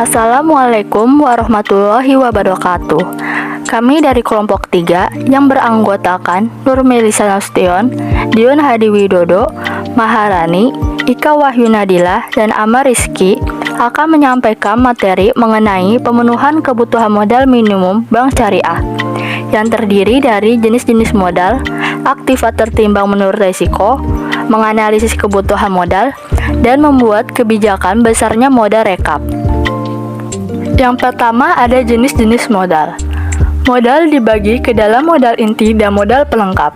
Assalamualaikum warahmatullahi wabarakatuh. Kami dari kelompok 3 yang beranggotakan Nur Melisa Nasution, Dion Hadi Widodo, Maharani, Ika Wahyunadila, dan Amar Rizky akan menyampaikan materi mengenai pemenuhan kebutuhan modal minimum bank syariah yang terdiri dari jenis-jenis modal, aktiva tertimbang menurut risiko, menganalisis kebutuhan modal, dan membuat kebijakan besarnya modal rekap. Yang pertama ada jenis-jenis modal. Modal dibagi ke dalam modal inti dan modal pelengkap.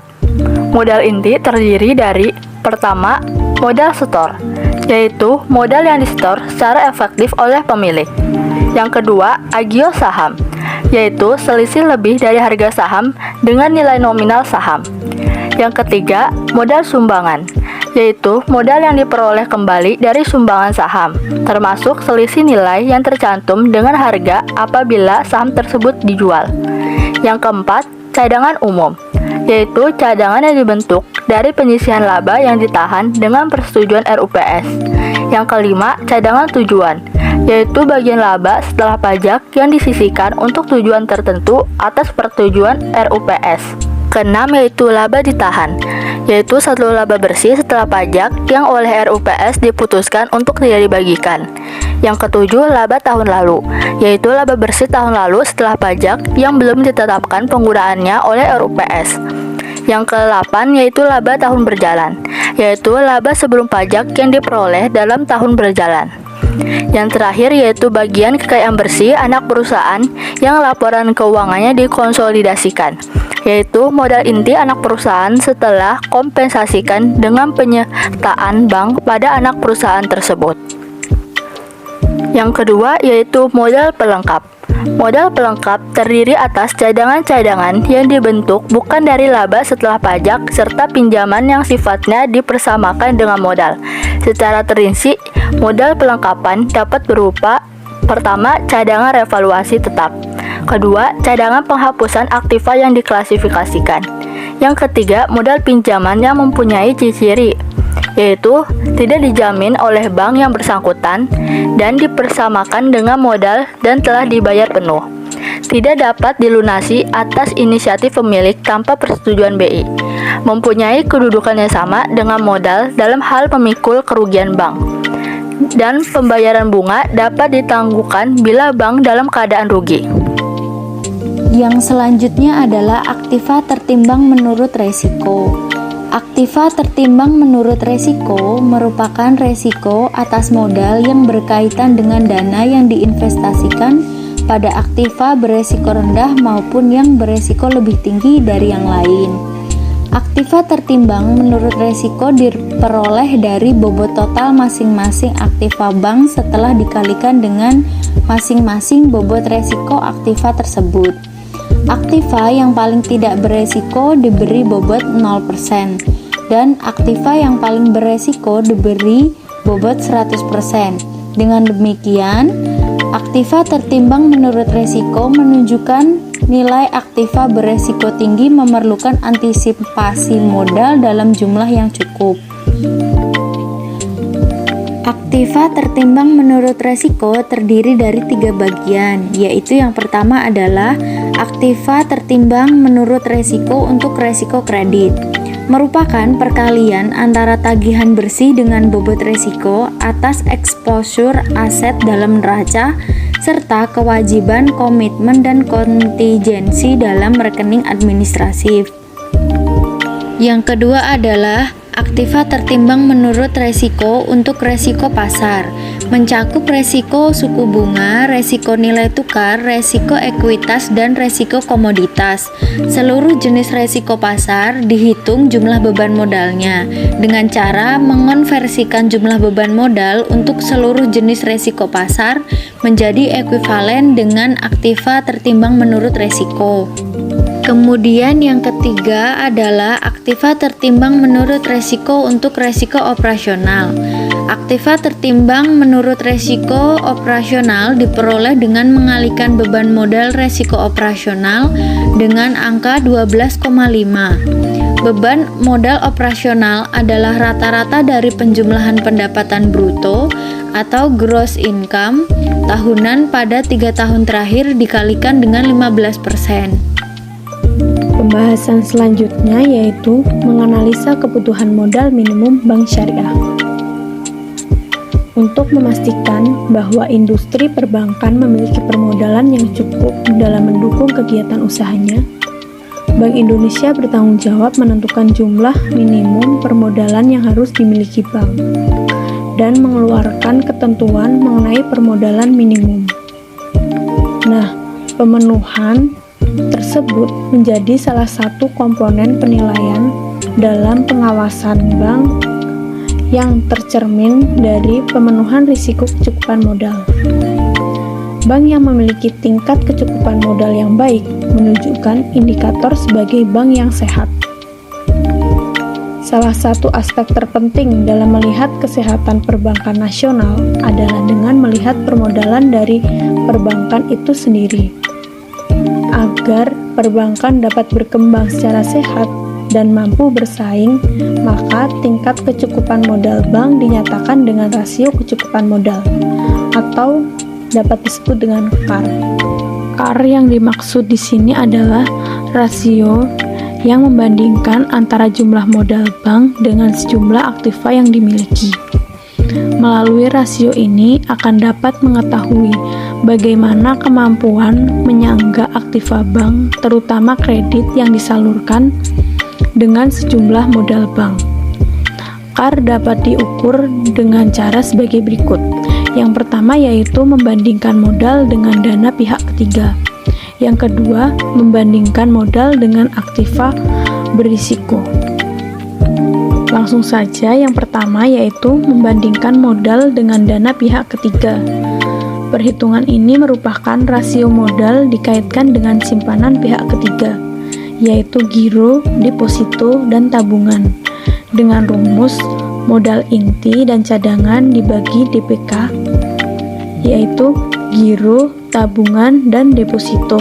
Modal inti terdiri dari pertama, modal setor, yaitu modal yang disetor secara efektif oleh pemilik. Yang kedua, agio saham, yaitu selisih lebih dari harga saham dengan nilai nominal saham. Yang ketiga, modal sumbangan, yaitu modal yang diperoleh kembali dari sumbangan saham, termasuk selisih nilai yang tercantum dengan harga apabila saham tersebut dijual. Yang keempat, cadangan umum, yaitu cadangan yang dibentuk dari penyisihan laba yang ditahan dengan persetujuan RUPS. Yang kelima, cadangan tujuan, yaitu bagian laba setelah pajak yang disisihkan untuk tujuan tertentu atas persetujuan RUPS. Keenam yaitu laba ditahan, yaitu satu laba bersih setelah pajak yang oleh RUPS diputuskan untuk tidak dibagikan. Yang ketujuh, laba tahun lalu, yaitu laba bersih tahun lalu setelah pajak yang belum ditetapkan penggunaannya oleh RUPS. Yang ke-8 yaitu laba tahun berjalan, yaitu laba sebelum pajak yang diperoleh dalam tahun berjalan. Yang terakhir yaitu bagian kekayaan bersih anak perusahaan yang laporan keuangannya dikonsolidasikan, yaitu modal inti anak perusahaan setelah kompensasikan dengan penyertaan bank pada anak perusahaan tersebut. Yang kedua yaitu modal pelengkap. Modal pelengkap terdiri atas cadangan-cadangan yang dibentuk bukan dari laba setelah pajak serta pinjaman yang sifatnya dipersamakan dengan modal. Secara terinci, modal pelengkapan dapat berupa: pertama, cadangan revaluasi tetap; kedua, cadangan penghapusan aktiva yang diklasifikasikan; yang ketiga, modal pinjaman yang mempunyai ciri, yaitu tidak dijamin oleh bank yang bersangkutan dan dipersamakan dengan modal dan telah dibayar penuh, tidak dapat dilunasi atas inisiatif pemilik tanpa persetujuan BI, mempunyai kedudukan yang sama dengan modal dalam hal memikul kerugian bank, dan pembayaran bunga dapat ditangguhkan bila bank dalam keadaan rugi. Yang selanjutnya adalah aktiva tertimbang menurut resiko. Aktiva tertimbang menurut resiko merupakan resiko atas modal yang berkaitan dengan dana yang diinvestasikan pada aktiva beresiko rendah maupun yang beresiko lebih tinggi dari yang lain. Aktiva tertimbang menurut resiko diperoleh dari bobot total masing-masing aktiva bank setelah dikalikan dengan masing-masing bobot resiko aktiva tersebut. Aktiva yang paling tidak beresiko diberi bobot 0% dan aktiva yang paling beresiko diberi bobot 100%. Dengan demikian, aktiva tertimbang menurut resiko menunjukkan nilai aktiva beresiko tinggi memerlukan antisipasi modal dalam jumlah yang cukup. Aktiva tertimbang menurut resiko terdiri dari 3 bagian, yaitu yang pertama adalah aktiva tertimbang menurut resiko untuk resiko kredit, merupakan perkalian antara tagihan bersih dengan bobot resiko atas exposure aset dalam neraca serta kewajiban, komitmen, dan kontingensi dalam rekening administratif. Yang kedua adalah aktiva tertimbang menurut resiko untuk resiko pasar, mencakup resiko suku bunga, resiko nilai tukar, resiko ekuitas, dan resiko komoditas. Seluruh jenis resiko pasar dihitung jumlah beban modalnya dengan cara mengonversikan jumlah beban modal untuk seluruh jenis resiko pasar menjadi ekuivalen dengan aktiva tertimbang menurut resiko. Kemudian yang ketiga adalah aktiva tertimbang menurut resiko untuk resiko operasional. Aktiva tertimbang menurut resiko operasional diperoleh dengan mengalihkan beban modal resiko operasional dengan angka 12,5. Beban modal operasional adalah rata-rata dari penjumlahan pendapatan bruto atau gross income tahunan pada 3 tahun terakhir dikalikan dengan 15%. Pembahasan selanjutnya yaitu menganalisa kebutuhan modal minimum bank syariah. Untuk memastikan bahwa industri perbankan memiliki permodalan yang cukup dalam mendukung kegiatan usahanya, Bank Indonesia bertanggung jawab menentukan jumlah minimum permodalan yang harus dimiliki bank dan mengeluarkan ketentuan mengenai permodalan minimum. Nah, pemenuhan tersebut menjadi salah satu komponen penilaian dalam pengawasan bank yang tercermin dari pemenuhan risiko kecukupan modal. Bank yang memiliki tingkat kecukupan modal yang baik menunjukkan indikator sebagai bank yang sehat. Salah satu aspek terpenting dalam melihat kesehatan perbankan nasional adalah dengan melihat permodalan dari perbankan itu sendiri. Agar perbankan dapat berkembang secara sehat dan mampu bersaing, maka tingkat kecukupan modal bank dinyatakan dengan rasio kecukupan modal atau dapat disebut dengan CAR. CAR yang dimaksud di sini adalah rasio yang membandingkan antara jumlah modal bank dengan sejumlah aktiva yang dimiliki. Melalui rasio ini akan dapat mengetahui bagaimana kemampuan menyangga aktiva bank, terutama kredit yang disalurkan dengan sejumlah modal bank. CAR dapat diukur dengan cara sebagai berikut. Yang pertama yaitu membandingkan modal dengan dana pihak ketiga. Yang kedua, membandingkan modal dengan aktiva berisiko. Langsung saja, yang pertama yaitu membandingkan modal dengan dana pihak ketiga. Perhitungan ini merupakan rasio modal dikaitkan dengan simpanan pihak ketiga, yaitu giro, deposito, dan tabungan, dengan rumus modal inti dan cadangan dibagi DPK, yaitu giro, tabungan, dan deposito,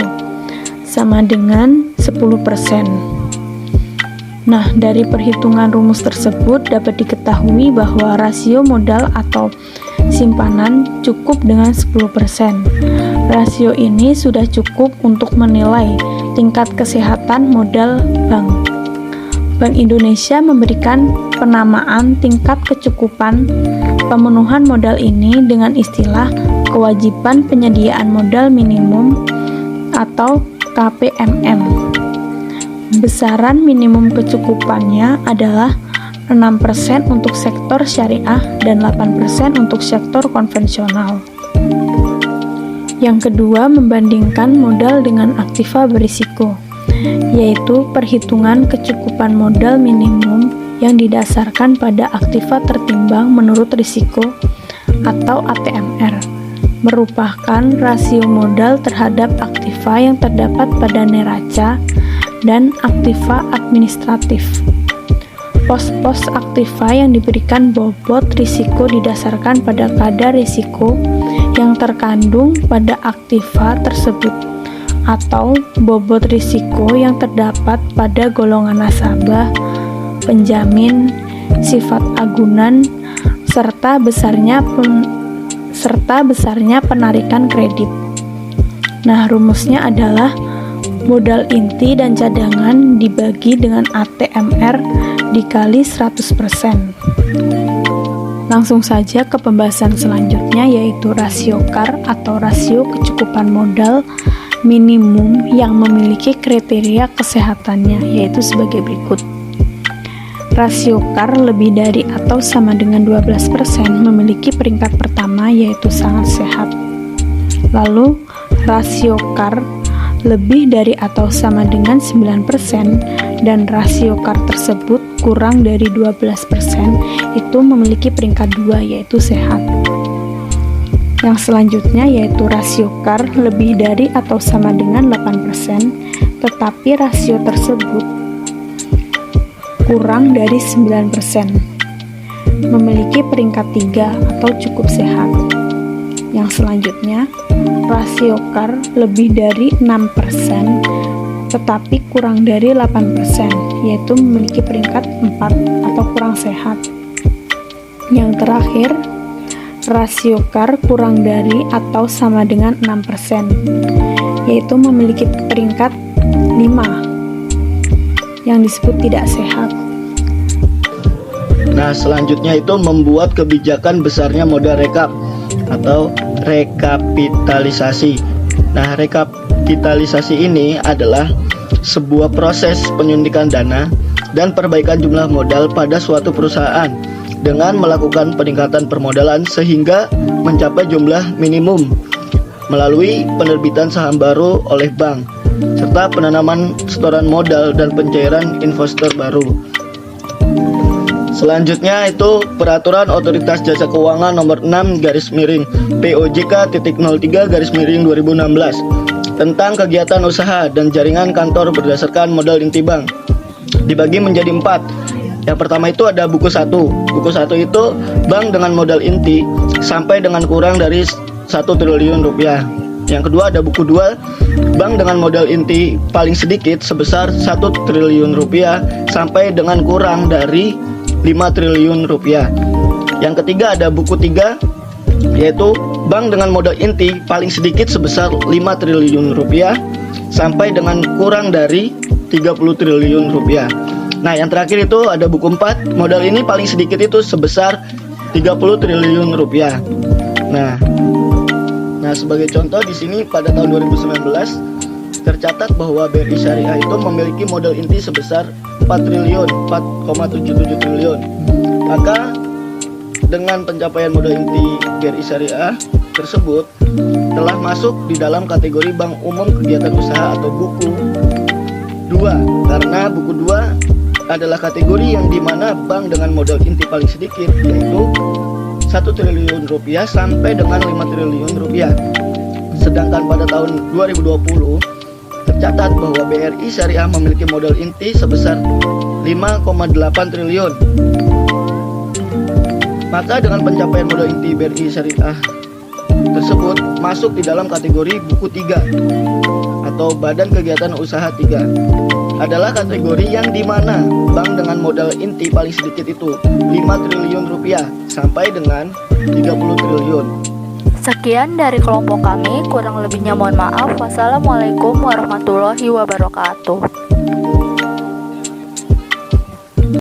sama dengan 10%. Nah, dari perhitungan rumus tersebut dapat diketahui bahwa rasio modal atau simpanan cukup dengan 10%. Rasio ini sudah cukup untuk menilai tingkat kesehatan modal bank. Bank Indonesia memberikan penamaan tingkat kecukupan pemenuhan modal ini dengan istilah kewajiban penyediaan modal minimum atau KPMM. Besaran minimum kecukupannya adalah 6% untuk sektor syariah dan 8% untuk sektor konvensional. Yang kedua, membandingkan modal dengan aktiva berisiko, yaitu perhitungan kecukupan modal minimum yang didasarkan pada aktiva tertimbang menurut risiko atau ATMR, merupakan rasio modal terhadap aktiva yang terdapat pada neraca dan aktiva administratif. Pos-pos aktiva yang diberikan bobot risiko didasarkan pada kadar risiko yang terkandung pada aktiva tersebut atau bobot risiko yang terdapat pada golongan nasabah, penjamin, sifat agunan, serta besarnya penarikan kredit. Nah, rumusnya adalah modal inti dan cadangan dibagi dengan ATMR dikali 100%. Langsung saja ke pembahasan selanjutnya, yaitu rasio CAR atau rasio kecukupan modal minimum yang memiliki kriteria kesehatannya, yaitu sebagai berikut. Rasio CAR lebih dari atau sama dengan 12% memiliki peringkat pertama, yaitu sangat sehat. Lalu rasio CAR lebih dari atau sama dengan 9% dan rasio CAR tersebut kurang dari 12% itu memiliki peringkat 2, yaitu sehat. Yang selanjutnya yaitu rasio CAR lebih dari atau sama dengan 8%, tetapi rasio tersebut kurang dari 9%, memiliki peringkat 3 atau cukup sehat. Yang selanjutnya, rasio CAR lebih dari 6%, tetapi kurang dari 8%, yaitu memiliki peringkat 4 atau kurang sehat. Yang terakhir, rasio CAR kurang dari atau sama dengan 6%, yaitu memiliki peringkat 5 yang disebut tidak sehat. Nah, selanjutnya itu membuat kebijakan besarnya modal rekap atau rekapitalisasi. Nah, rekapitalisasi ini adalah sebuah proses penyuntikan dana dan perbaikan jumlah modal pada suatu perusahaan dengan melakukan peningkatan permodalan sehingga mencapai jumlah minimum melalui penerbitan saham baru oleh bank serta penanaman setoran modal dan pencairan investor baru. Selanjutnya itu Peraturan Otoritas Jasa Keuangan Nomor 6/POJK.03/2016 tentang kegiatan usaha dan jaringan kantor berdasarkan modal inti bank. Dibagi menjadi 4. Yang pertama itu ada buku 1. Buku 1 itu bank dengan modal inti sampai dengan kurang dari 1 triliun rupiah. Yang kedua ada buku 2, bank dengan modal inti paling sedikit sebesar 1 triliun rupiah sampai dengan kurang dari 5 triliun rupiah. Yang ketiga ada buku 3, yaitu bank dengan modal inti paling sedikit sebesar 5 triliun rupiah sampai dengan kurang dari 30 triliun rupiah. Nah, yang terakhir itu ada buku 4, modal ini paling sedikit itu sebesar 30 triliun rupiah. Nah, sebagai contoh di sini pada tahun 2019 tercatat bahwa BRI Syariah itu memiliki modal inti sebesar 4,77 triliun. Maka dengan pencapaian modal inti BRI Syariah tersebut telah masuk di dalam kategori bank umum kegiatan usaha atau buku 2, karena buku 2 adalah kategori yang dimana bank dengan modal inti paling sedikit, yaitu 1 triliun rupiah sampai dengan 5 triliun rupiah. Sedangkan pada tahun 2020 tercatat bahwa BRI Syariah memiliki modal inti sebesar 5,8 triliun. Maka dengan pencapaian modal inti BRI Syariah tersebut masuk di dalam kategori buku 3 atau badan kegiatan usaha 3. Adalah kategori yang dimana bank dengan modal inti paling sedikit itu 5 triliun rupiah sampai dengan 30 triliun. Sekian dari kelompok kami, kurang lebihnya mohon maaf. Wassalamualaikum warahmatullahi wabarakatuh.